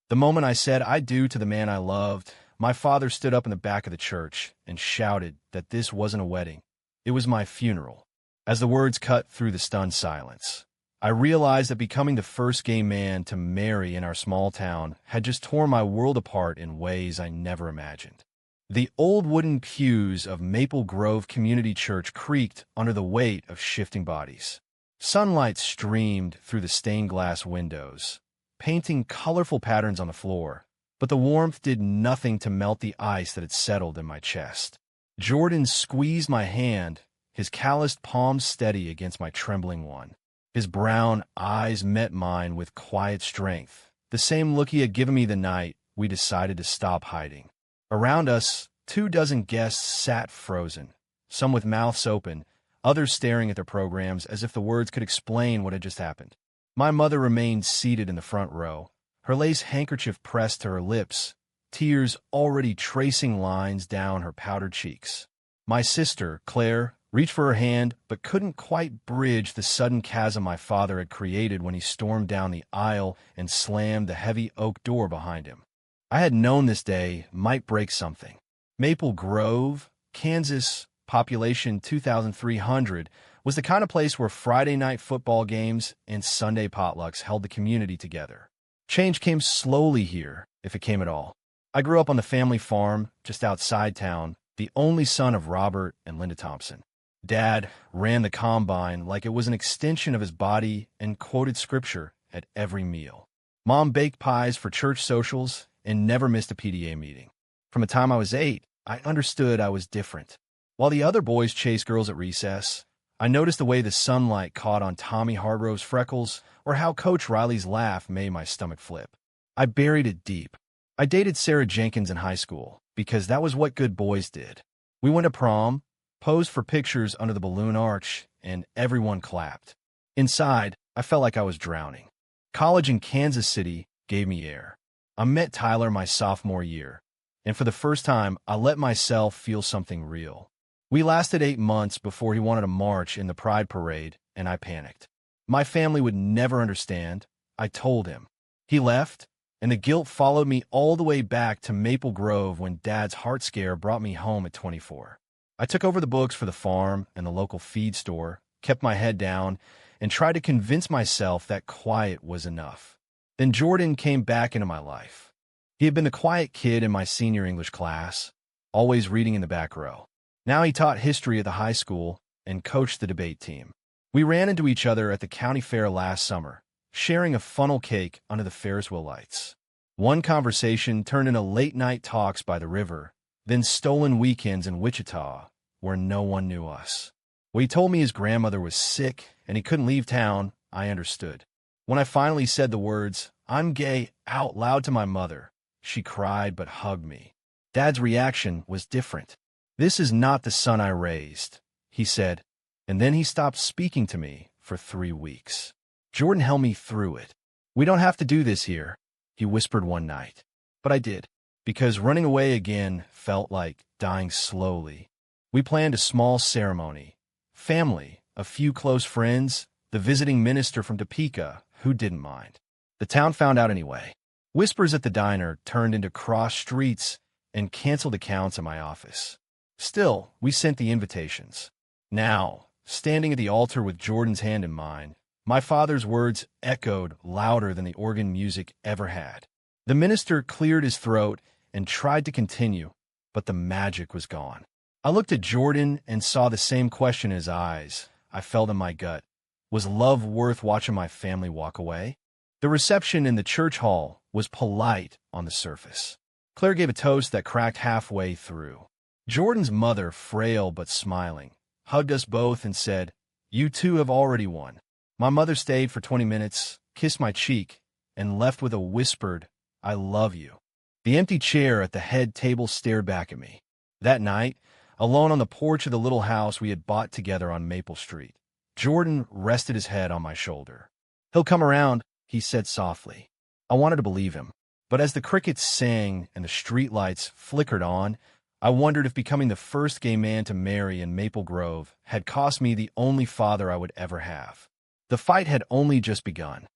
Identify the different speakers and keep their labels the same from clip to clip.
Speaker 1: The moment I said I do to the man I loved, my father stood up in the back of the church and shouted that this wasn't a wedding. It was my funeral. As the words cut through the stunned silence, I realized that becoming the first gay man to marry in our small town had just torn my world apart in ways I never imagined. The old wooden pews of Maple Grove Community Church creaked under the weight of shifting bodies. Sunlight streamed through the stained glass windows, painting colorful patterns on the floor, but the warmth did nothing to melt the ice that had settled in my chest. Jordan squeezed my hand, his calloused palms steady against my trembling one. His brown eyes met mine with quiet strength, the same look he had given me the night we decided to stop hiding. Around us, 24 guests sat frozen, some with mouths open, others staring at their programs as if the words could explain what had just happened. My mother remained seated in the front row, her lace handkerchief pressed to her lips, tears already tracing lines down her powdered cheeks. My sister, Claire, reached for her hand but couldn't quite bridge the sudden chasm my father had created when he stormed down the aisle and slammed the heavy oak door behind him. I had known this day might break something. Maple Grove, Kansas, population 2,300, was the kind of place where Friday night football games and Sunday potlucks held the community together. Change came slowly here, if it came at all. I grew up on the family farm just outside town, the only son of Robert and Linda Thompson. Dad ran the combine like it was an extension of his body and quoted scripture at every meal. Mom baked pies for church socials and never missed a PTA meeting. From the time I was 8, I understood I was different. While the other boys chased girls at recess, I noticed the way the sunlight caught on Tommy Hargrove's freckles or how Coach Riley's laugh made my stomach flip. I buried it deep. I dated Sarah Jenkins in high school because that was what good boys did. We went to prom, posed for pictures under the balloon arch, and everyone clapped. Inside, I felt like I was drowning. College in Kansas City gave me air. I met Tyler my sophomore year, and for the first time, I let myself feel something real. We lasted 8 months before he wanted to march in the Pride Parade, and I panicked. My family would never understand. I told him. He left, and the guilt followed me all the way back to Maple Grove when Dad's heart scare brought me home at 24. I took over the books for the farm and the local feed store, kept my head down, and tried to convince myself that quiet was enough. Then Jordan came back into my life. He had been the quiet kid in my senior English class, always reading in the back row. Now he taught history at the high school and coached the debate team. We ran into each other at the county fair last summer, sharing a funnel cake under the Ferris wheel lights. One conversation turned into late-night talks by the river, then stolen weekends in Wichita, where no one knew us. When he told me his grandmother was sick and he couldn't leave town, I understood. When I finally said the words, "I'm gay," out loud to my mother, she cried but hugged me. Dad's reaction was different. "This is not the son I raised," he said, and then he stopped speaking to me for 3 weeks. Jordan held me through it. "We don't have to do this here," he whispered one night. But I did, because running away again felt like dying slowly. We planned a small ceremony. Family, a few close friends, the visiting minister from Topeka, who didn't mind. The town found out anyway. Whispers at the diner turned into cross streets and canceled accounts at my office. Still, we sent the invitations. Now, standing at the altar with Jordan's hand in mine, my father's words echoed louder than the organ music ever had. The minister cleared his throat and tried to continue, but the magic was gone. I looked at Jordan and saw the same question in his eyes. I felt in my gut. Was love worth watching my family walk away? The reception in the church hall was polite on the surface. Claire gave a toast that cracked halfway through. Jordan's mother, frail but smiling, hugged us both and said, "You two have already won." My mother stayed for 20 minutes, kissed my cheek, and left with a whispered, "I love you." The empty chair at the head table stared back at me. That night, alone on the porch of the little house we had bought together on Maple Street, Jordan rested his head on my shoulder. "He'll come around," he said softly. I wanted to believe him, but as the crickets sang and the streetlights flickered on, I wondered if becoming the first gay man to marry in Maple Grove had cost me the only father I would ever have. The fight had only just begun.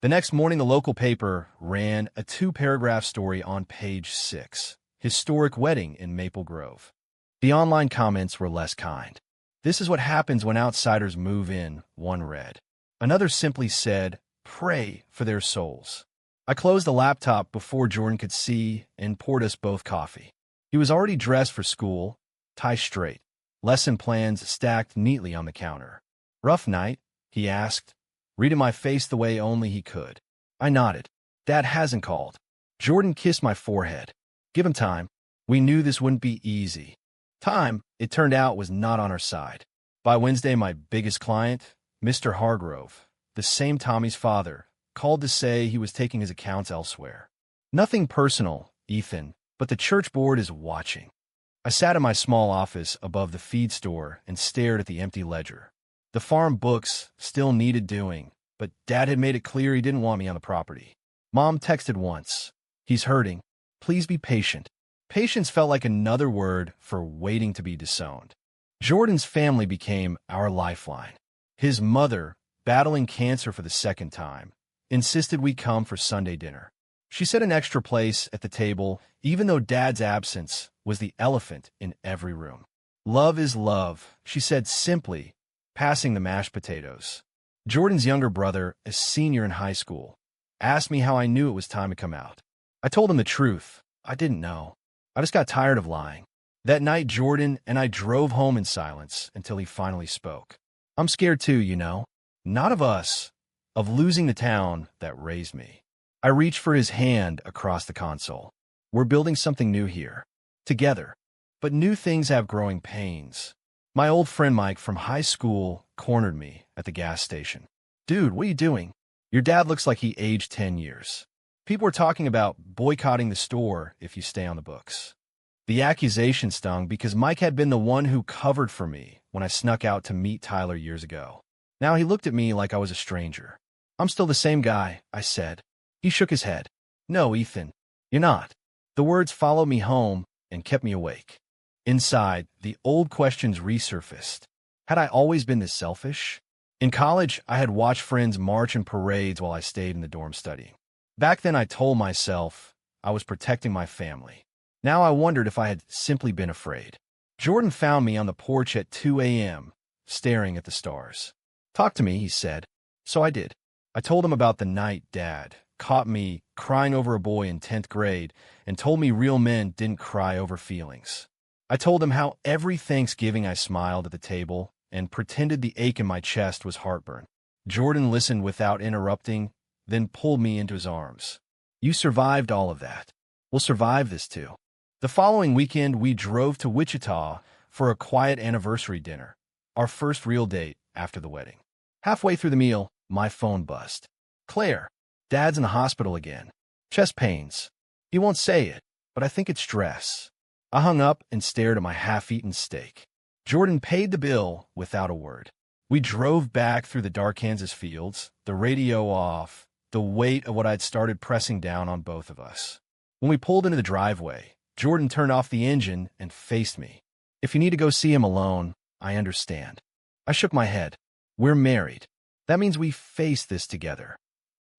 Speaker 1: The next morning, the local paper ran a 2-paragraph story on page 6, Historic Wedding in Maple Grove. The online comments were less kind. This is what happens when outsiders move in, one read. Another simply said, pray for their souls. I closed the laptop before Jordan could see and poured us both coffee. He was already dressed for school, tie straight, lesson plans stacked neatly on the counter. Rough night? He asked, reading my face the way only he could. I nodded. Dad hasn't called. Jordan kissed my forehead. Give him time. We knew this wouldn't be easy. Time, it turned out, was not on our side. By Wednesday, my biggest client, Mr. Hargrove, the same Tommy's father, called to say he was taking his accounts elsewhere. Nothing personal, Ethan, but the church board is watching. I sat in my small office above the feed store and stared at the empty ledger. The farm books still needed doing, but Dad had made it clear he didn't want me on the property. Mom texted once. He's hurting. Please be patient. Patience felt like another word for waiting to be disowned. Jordan's family became our lifeline. His mother, battling cancer for the second time, insisted we come for Sunday dinner. She set an extra place at the table, even though Dad's absence was the elephant in every room. Love is love, she said simply, passing the mashed potatoes. Jordan's younger brother, a senior in high school, asked me how I knew it was time to come out. I told him the truth. I didn't know. I just got tired of lying. That night, Jordan and I drove home in silence until he finally spoke. I'm scared too, you know. Not of us, of losing the town that raised me. I reached for his hand across the console. We're building something new here. Together. But new things have growing pains. My old friend Mike from high school cornered me at the gas station. Dude, what are you doing? Your dad looks like he aged 10 years. People were talking about boycotting the store if you stay on the books. The accusation stung because Mike had been the one who covered for me when I snuck out to meet Tyler years ago. Now he looked at me like I was a stranger. I'm still the same guy, I said. He shook his head. No, Ethan, you're not. The words followed me home and kept me awake. Inside, the old questions resurfaced. Had I always been this selfish? In college, I had watched friends march in parades while I stayed in the dorm studying. Back then, I told myself I was protecting my family. Now I wondered if I had simply been afraid. Jordan found me on the porch at 2 a.m., staring at the stars. Talk to me, he said. So I did. I told him about the night Dad caught me crying over a boy in 10th grade and told me real men didn't cry over feelings. I told him how every Thanksgiving I smiled at the table and pretended the ache in my chest was heartburn. Jordan listened without interrupting, then pulled me into his arms. You survived all of that. We'll survive this too. The following weekend, we drove to Wichita for a quiet anniversary dinner, our first real date after the wedding. Halfway through the meal, my phone buzzed. Claire, Dad's in the hospital again. Chest pains. He won't say it, but I think it's stress. I hung up and stared at my half-eaten steak. Jordan paid the bill without a word. We drove back through the dark Kansas fields, the radio off, the weight of what I'd started pressing down on both of us. When we pulled into the driveway, Jordan turned off the engine and faced me. If you need to go see him alone, I understand. I shook my head. We're married. That means we face this together.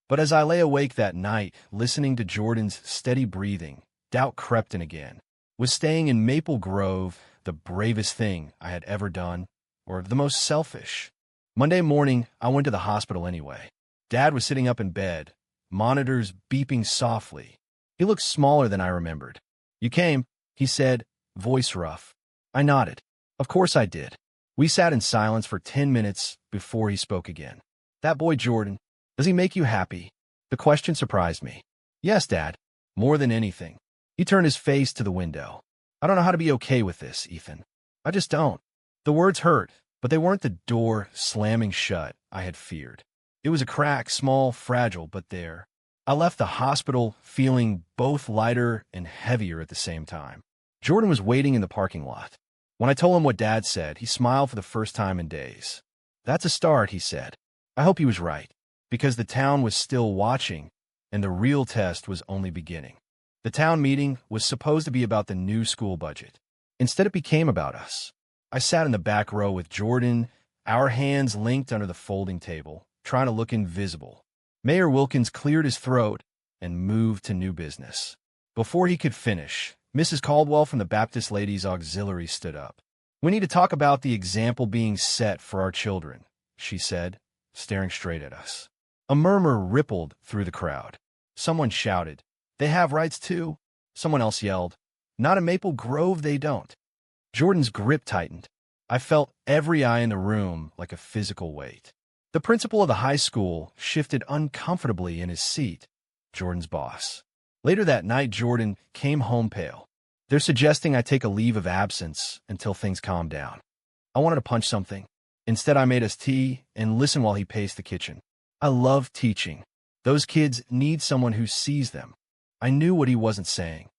Speaker 1: But as I lay awake that night, listening to Jordan's steady breathing, doubt crept in again. Was staying in Maple Grove the bravest thing I had ever done, or the most selfish? Monday morning, I went to the hospital anyway. Dad was sitting up in bed, monitors beeping softly. He looked smaller than I remembered. You came, he said, voice rough. I nodded. Of course I did. We sat in silence for 10 minutes before he spoke again. That boy Jordan, does he make you happy? The question surprised me. Yes, Dad, more than anything. He turned his face to the window. I don't know how to be okay with this, Ethan. I just don't. The words hurt, but they weren't the door slamming shut I had feared. It was a crack, small, fragile, but there. I left the hospital feeling both lighter and heavier at the same time. Jordan was waiting in the parking lot. When I told him what Dad said, he smiled for the first time in days. That's a start, he said. I hope he was right, because the town was still watching, and the real test was only beginning. The town meeting was supposed to be about the new school budget. Instead, it became about us. I sat in the back row with Jordan, our hands linked under the folding table, trying to look invisible. Mayor Wilkins cleared his throat and moved to new business. Before he could finish, Mrs. Caldwell from the Baptist Ladies Auxiliary stood up. "We need to talk about the example being set for our children," she said, staring straight at us. A murmur rippled through the crowd. Someone shouted, "They have rights too." Someone else yelled, "Not in Maple Grove, they don't." Jordan's grip tightened. I felt every eye in the room like a physical weight. The principal of the high school shifted uncomfortably in his seat, Jordan's boss. Later that night, Jordan came home pale. "They're suggesting I take a leave of absence until things calm down." I wanted to punch something. Instead, I made us tea and listened while he paced the kitchen. I love teaching. Those kids need someone who sees them. I knew what he wasn't saying.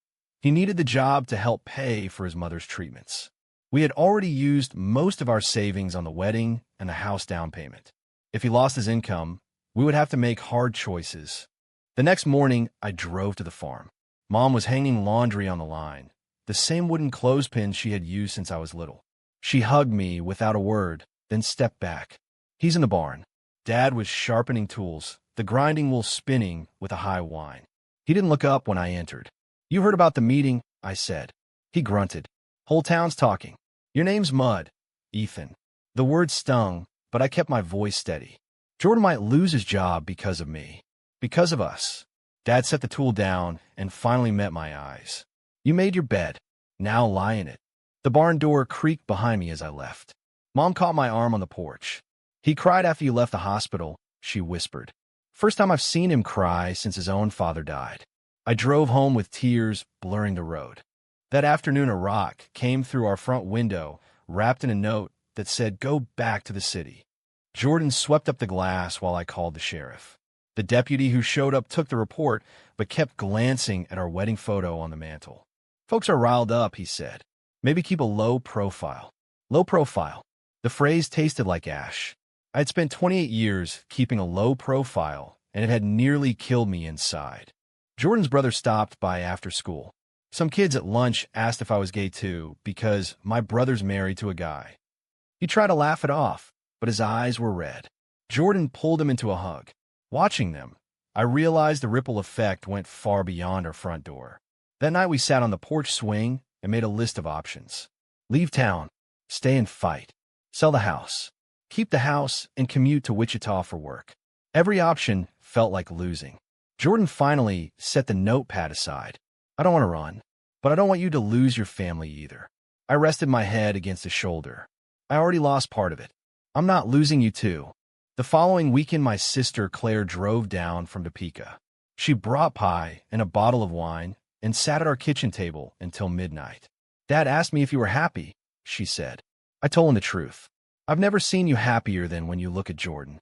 Speaker 1: He needed the job to help pay for his mother's treatments. We had already used most of our savings on the wedding and the house down payment. If he lost his income, we would have to make hard choices. The next morning, I drove to the farm. Mom was hanging laundry on the line, the same wooden clothespin she had used since I was little. She hugged me without a word, then stepped back. "He's in the barn." Dad was sharpening tools, the grinding wool spinning with a high whine. He didn't look up when I entered. "You heard about the meeting," I said. He grunted. "Whole town's talking. Your name's Mud, Ethan." The word stung, but I kept my voice steady. Jordan might lose his job because of me. Because of us. Dad set the tool down and finally met my eyes. "You made your bed. Now lie in it." The barn door creaked behind me as I left. Mom caught my arm on the porch. "He cried after you left the hospital," she whispered. "First time I've seen him cry since his own father died." I drove home with tears blurring the road. That afternoon, a rock came through our front window, wrapped in a note that said, "Go back to the city." Jordan swept up the glass while I called the sheriff. The deputy who showed up took the report, but kept glancing at our wedding photo on the mantel. "Folks are riled up," he said. "Maybe keep a low profile." Low profile. The phrase tasted like ash. I had spent 28 years keeping a low profile, and it had nearly killed me inside. Jordan's brother stopped by after school. Some kids at lunch asked if I was gay too, because my brother's married to a guy. He tried to laugh it off, but his eyes were red. Jordan pulled him into a hug. Watching them, I realized the ripple effect went far beyond our front door. That night we sat on the porch swing and made a list of options. Leave town, stay and fight, sell the house, keep the house, and commute to Wichita for work. Every option felt like losing. Jordan finally set the notepad aside. "I don't want to run, but I don't want you to lose your family either." I rested my head against his shoulder. "I already lost part of it. I'm not losing you too." The following weekend, my sister Claire drove down from Topeka. She brought pie and a bottle of wine and sat at our kitchen table until midnight. "Dad asked me if you were happy," she said. I told him the truth. "I've never seen you happier than when you look at Jordan."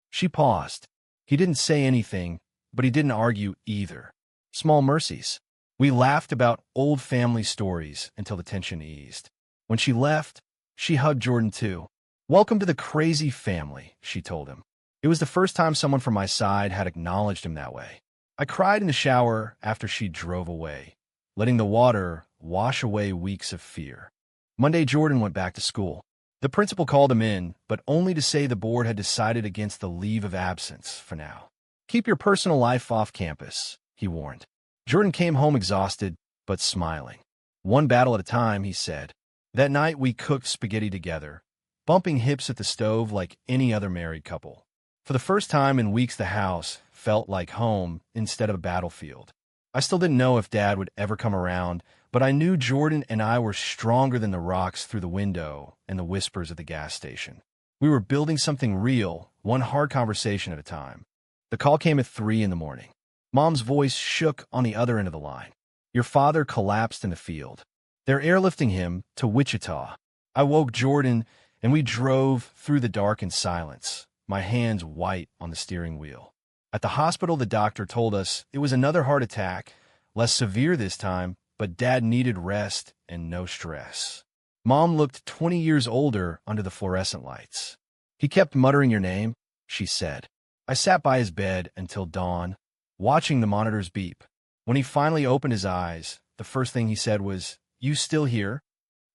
Speaker 1: She paused. He didn't say anything, but he didn't argue either. Small mercies. We laughed about old family stories until the tension eased. When she left, she hugged Jordan too. "Welcome to the crazy family," she told him. It was the first time someone from my side had acknowledged him that way. I cried in the shower after she drove away, letting the water wash away weeks of fear. Monday, Jordan went back to school. The principal called him in, but only to say the board had decided against the leave of absence for now. "Keep your personal life off campus," he warned. Jordan came home exhausted, but smiling. "One battle at a time," he said. That night we cooked spaghetti together, bumping hips at the stove like any other married couple. For the first time in weeks, the house felt like home instead of a battlefield. I still didn't know if Dad would ever come around, but I knew Jordan and I were stronger than the rocks through the window and the whispers at the gas station. We were building something real, one hard conversation at a time. The call came at 3 in the morning. Mom's voice shook on the other end of the line. "Your father collapsed in the field. They're airlifting him to Wichita." I woke Jordan, and we drove through the dark in silence, my hands white on the steering wheel. At the hospital, the doctor told us it was another heart attack, less severe this time, but Dad needed rest and no stress. Mom looked 20 years older under the fluorescent lights. "He kept muttering your name," she said. I sat by his bed until dawn, watching the monitors beep. When he finally opened his eyes, the first thing he said was, "You still here?"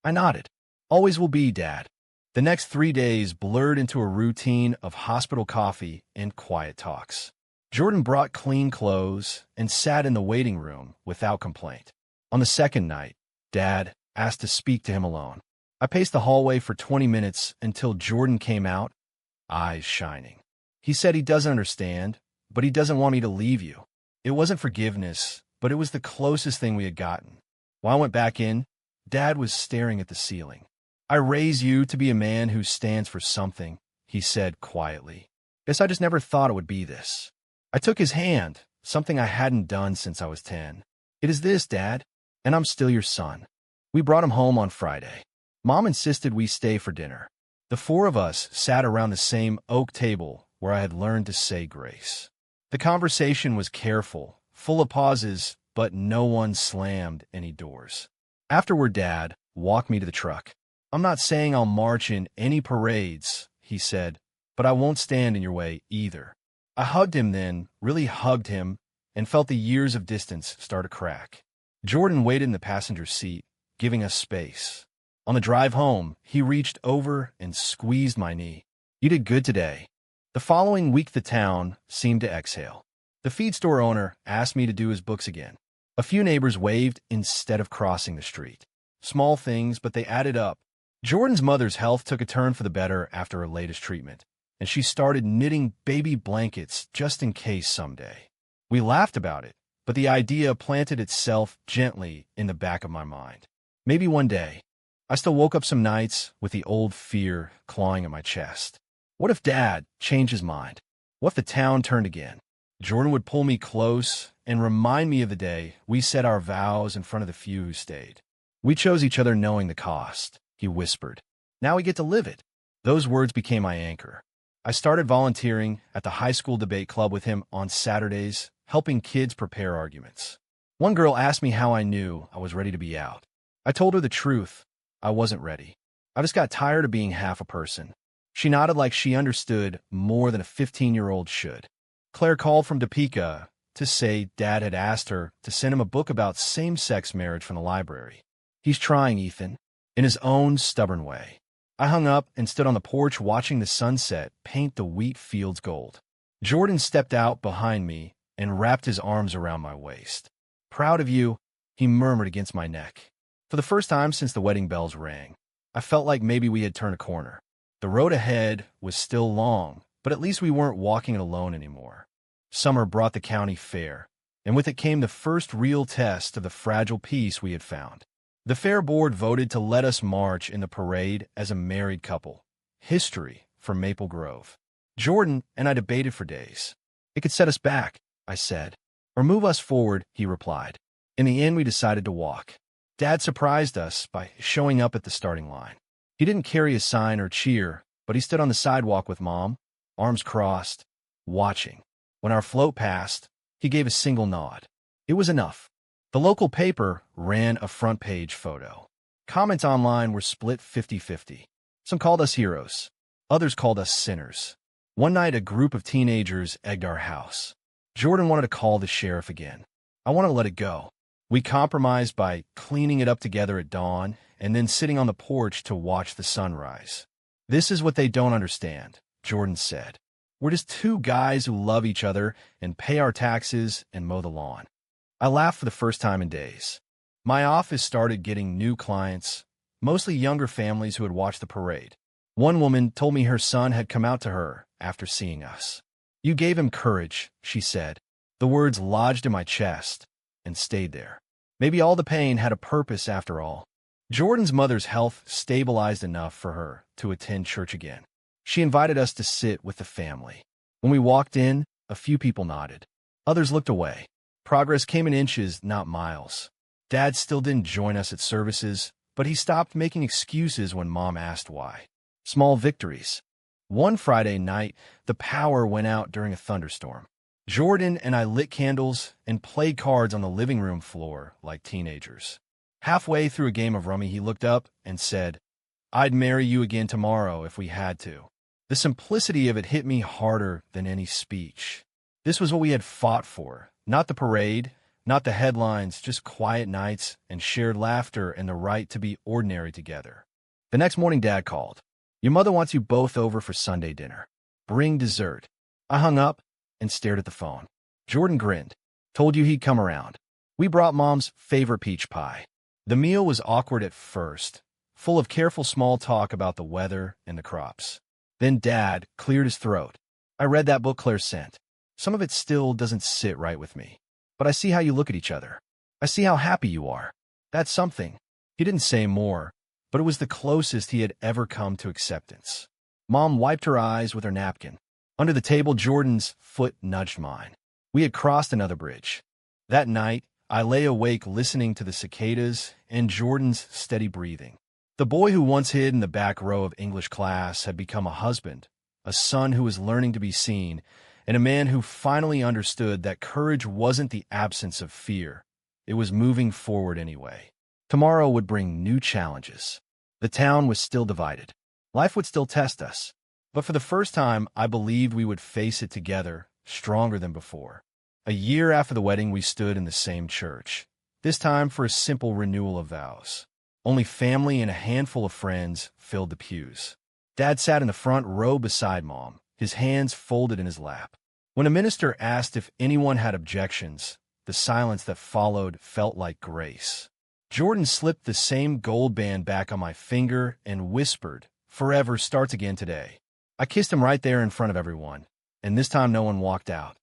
Speaker 1: I nodded. "Always will be, Dad." The next 3 days blurred into a routine of hospital coffee and quiet talks. Jordan brought clean clothes and sat in the waiting room without complaint. On the second night, Dad asked to speak to him alone. I paced the hallway for 20 minutes until Jordan came out, eyes shining. He said he doesn't understand, but he doesn't want me to leave you. It wasn't forgiveness, but it was the closest thing we had gotten. While I went back in, Dad was staring at the ceiling. I raise you to be a man who stands for something, he said quietly. Guess I just never thought it would be this. I took his hand, something I hadn't done since I was 10. It is this, Dad, and I'm still your son. We brought him home on Friday. Mom insisted we stay for dinner. The four of us sat around the same oak table where I had learned to say grace. The conversation was careful, full of pauses, but no one slammed any doors. Afterward, Dad walked me to the truck. I'm not saying I'll march in any parades, he said, but I won't stand in your way either. I hugged him then, really hugged him, and felt the years of distance start to crack. Jordan waited in the passenger seat, giving us space. On the drive home, he reached over and squeezed my knee. You did good today. The following week, the town seemed to exhale. The feed store owner asked me to do his books again. A few neighbors waved instead of crossing the street. Small things, but they added up. Jordan's mother's health took a turn for the better after her latest treatment, and she started knitting baby blankets just in case someday. We laughed about it, but the idea planted itself gently in the back of my mind. Maybe one day. I still woke up some nights with the old fear clawing at my chest. What if Dad changed his mind? What if the town turned again? Jordan would pull me close and remind me of the day we said our vows in front of the few who stayed. We chose each other knowing the cost, he whispered. Now we get to live it. Those words became my anchor. I started volunteering at the high school debate club with him on Saturdays, helping kids prepare arguments. One girl asked me how I knew I was ready to be out. I told her the truth. I wasn't ready. I just got tired of being half a person. She nodded like she understood more than a 15-year-old should. Claire called from Topeka to say Dad had asked her to send him a book about same-sex marriage from the library. He's trying, Ethan, in his own stubborn way. I hung up and stood on the porch watching the sunset paint the wheat fields gold. Jordan stepped out behind me and wrapped his arms around my waist. Proud of you, he murmured against my neck. For the first time since the wedding bells rang, I felt like maybe we had turned a corner. The road ahead was still long, but at least we weren't walking it alone anymore. Summer brought the county fair, and with it came the first real test of the fragile peace we had found. The fair board voted to let us march in the parade as a married couple. History for Maple Grove. Jordan and I debated for days. It could set us back, I said, or move us forward, he replied. In the end, we decided to walk. Dad surprised us by showing up at the starting line. He didn't carry a sign or cheer, but he stood on the sidewalk with Mom, arms crossed, watching. When our float passed, he gave a single nod. It was enough. The local paper ran a front-page photo. Comments online were split 50-50. Some called us heroes. Others called us sinners. One night, a group of teenagers egged our house. Jordan wanted to call the sheriff again. I wanted to let it go. We compromised by cleaning it up together at dawn and then sitting on the porch to watch the sunrise. This is what they don't understand, Jordan said. We're just two guys who love each other and pay our taxes and mow the lawn. I laughed for the first time in days. My office started getting new clients, mostly younger families who had watched the parade. One woman told me her son had come out to her after seeing us. You gave him courage, she said. The words lodged in my chest and stayed there. Maybe all the pain had a purpose after all. Jordan's mother's health stabilized enough for her to attend church again. She invited us to sit with the family. When we walked in, a few people nodded. Others looked away. Progress came in inches, not miles. Dad still didn't join us at services, but he stopped making excuses when Mom asked why. Small victories. One Friday night, the power went out during a thunderstorm. Jordan and I lit candles and played cards on the living room floor like teenagers. Halfway through a game of rummy, he looked up and said, I'd marry you again tomorrow if we had to. The simplicity of it hit me harder than any speech. This was what we had fought for, not the parade, not the headlines, just quiet nights and shared laughter and the right to be ordinary together. The next morning, Dad called. Your mother wants you both over for Sunday dinner. Bring dessert. I hung up and stared at the phone. Jordan grinned. Told you he'd come around. We brought Mom's favorite peach pie. The meal was awkward at first, full of careful small talk about the weather and the crops. Then Dad cleared his throat. I read that book Claire sent. Some of it still doesn't sit right with me. But I see how you look at each other. I see how happy you are. That's something. He didn't say more, but it was the closest he had ever come to acceptance. Mom wiped her eyes with her napkin. Under the table, Jordan's foot nudged mine. We had crossed another bridge. That night, I lay awake listening to the cicadas and Jordan's steady breathing. The boy who once hid in the back row of English class had become a husband, a son who was learning to be seen, and a man who finally understood that courage wasn't the absence of fear. It was moving forward anyway. Tomorrow would bring new challenges. The town was still divided. Life would still test us. But for the first time, I believed we would face it together, stronger than before. A year after the wedding, we stood in the same church, this time for a simple renewal of vows. Only family and a handful of friends filled the pews. Dad sat in the front row beside Mom, his hands folded in his lap. When a minister asked if anyone had objections, the silence that followed felt like grace. Jordan slipped the same gold band back on my finger and whispered, "Forever starts again today." I kissed him right there in front of everyone, and this time no one walked out.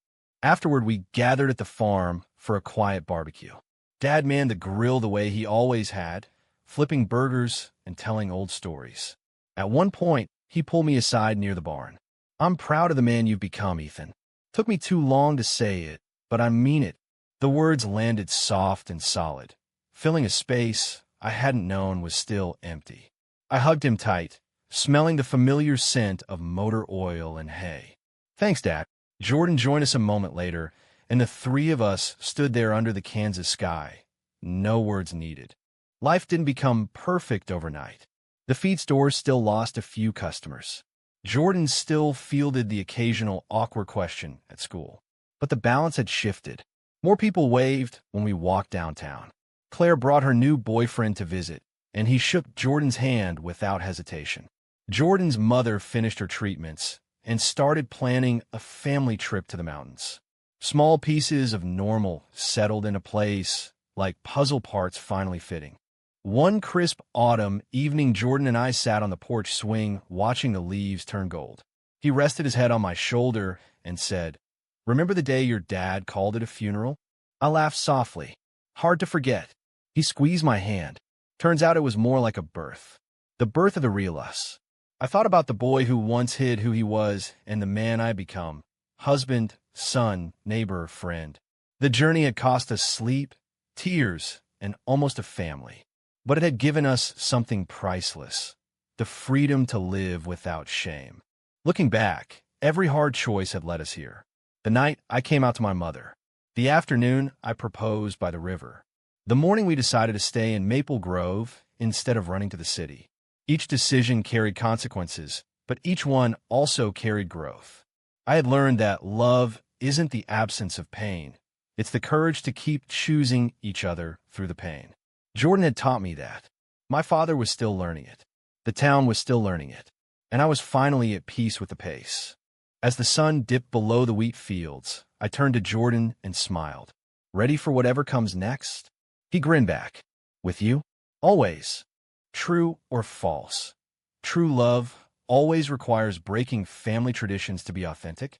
Speaker 1: Afterward, we gathered at the farm for a quiet barbecue. Dad manned the grill the way he always had, flipping burgers and telling old stories. At one point, he pulled me aside near the barn. "I'm proud of the man you've become, Ethan. Took me too long to say it, but I mean it." The words landed soft and solid, filling a space I hadn't known was still empty. I hugged him tight, smelling the familiar scent of motor oil and hay. "Thanks, Dad." Jordan joined us a moment later, and the three of us stood there under the Kansas sky. No words needed. Life didn't become perfect overnight. The feed stores still lost a few customers. Jordan still fielded the occasional awkward question at school. But the balance had shifted. More people waved when we walked downtown. Claire brought her new boyfriend to visit, and he shook Jordan's hand without hesitation. Jordan's mother finished her treatments and started planning a family trip to the mountains. Small pieces of normal settled into place, like puzzle parts finally fitting. One crisp autumn evening, Jordan and I sat on the porch swing, watching the leaves turn gold. He rested his head on my shoulder and said, "Remember the day your dad called it a funeral?" I laughed softly. Hard to forget. He squeezed my hand. Turns out it was more like a birth. The birth of the real us. I thought about the boy who once hid who he was and the man I had become. Husband, son, neighbor, friend. The journey had cost us sleep, tears, and almost a family. But it had given us something priceless. The freedom to live without shame. Looking back, every hard choice had led us here. The night, I came out to my mother. The afternoon, I proposed by the river. The morning, we decided to stay in Maple Grove instead of running to the city. Each decision carried consequences, but each one also carried growth. I had learned that love isn't the absence of pain. It's the courage to keep choosing each other through the pain. Jordan had taught me that. My father was still learning it. The town was still learning it. And I was finally at peace with the pace. As the sun dipped below the wheat fields, I turned to Jordan and smiled. "Ready for whatever comes next?" He grinned back. "With you? Always." True or false? True love always requires breaking family traditions to be authentic.